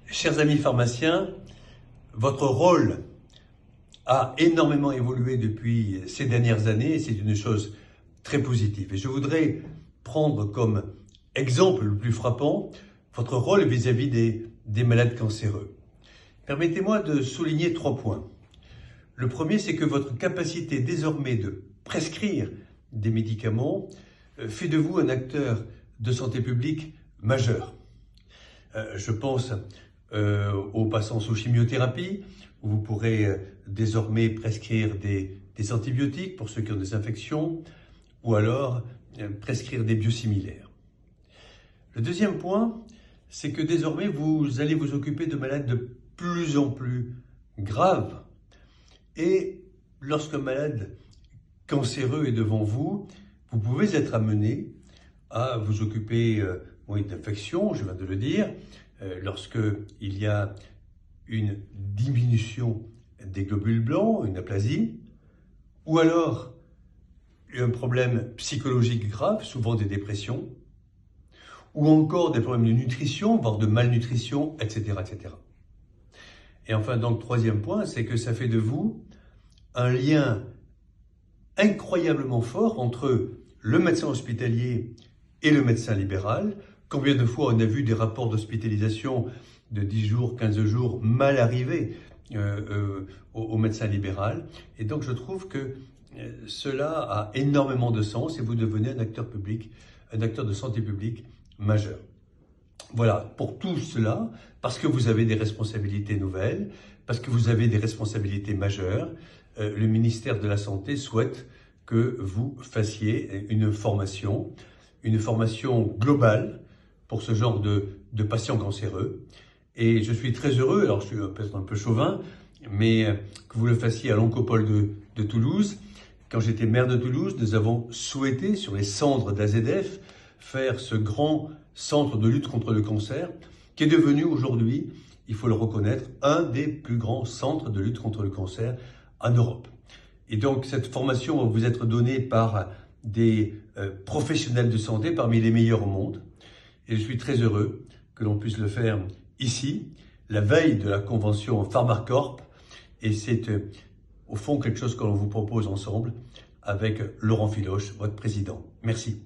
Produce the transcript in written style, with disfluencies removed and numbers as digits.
Chers amis pharmaciens, votre rôle a énormément évolué depuis ces dernières années et c'est une chose très positive. Et je voudrais prendre comme exemple le plus frappant votre rôle vis-à-vis des malades cancéreux. Permettez-moi de souligner 3 points. Le premier, c'est que votre capacité désormais de prescrire des médicaments fait de vous un acteur de santé publique majeur. Je pense aux patients sous chimiothérapie, où vous pourrez désormais prescrire des antibiotiques pour ceux qui ont des infections, ou alors prescrire des biosimilaires. Le deuxième point, c'est que désormais vous allez vous occuper de malades de plus en plus graves. Et lorsqu'un malade cancéreux est devant vous, vous pouvez être amené à vous occuper d'infections, je viens de le dire, lorsqu'il y a une diminution des globules blancs, une aplasie, ou alors un problème psychologique grave, souvent des dépressions, ou encore des problèmes de nutrition, voire de malnutrition, etc., etc. Et enfin, donc, troisième point, c'est que ça fait de vous un lien incroyablement fort entre le médecin hospitalier et le médecin libéral. Combien de fois on a vu des rapports d'hospitalisation de 10 jours, 15 jours mal arrivés au médecin libéral. Et donc je trouve que cela a énormément de sens et vous devenez un acteur public, un acteur de santé publique majeur. Voilà, pour tout cela, parce que vous avez des responsabilités nouvelles, parce que vous avez des responsabilités majeures, le ministère de la Santé souhaite que vous fassiez une formation globale pour ce genre de patients cancéreux. Et je suis très heureux, alors je suis peut-être un peu chauvin, mais que vous le fassiez à l'Oncopole de Toulouse. Quand j'étais maire de Toulouse, nous avons souhaité, sur les cendres d'AZF, faire ce grand centre de lutte contre le cancer, qui est devenu aujourd'hui, il faut le reconnaître, un des plus grands centres de lutte contre le cancer en Europe. Et donc cette formation va vous être donnée par des professionnels de santé parmi les meilleurs au monde. Et je suis très heureux que l'on puisse le faire ici, la veille de la convention Pharmacorp. Et c'est au fond quelque chose que l'on vous propose ensemble avec Laurent Filoche, votre président. Merci.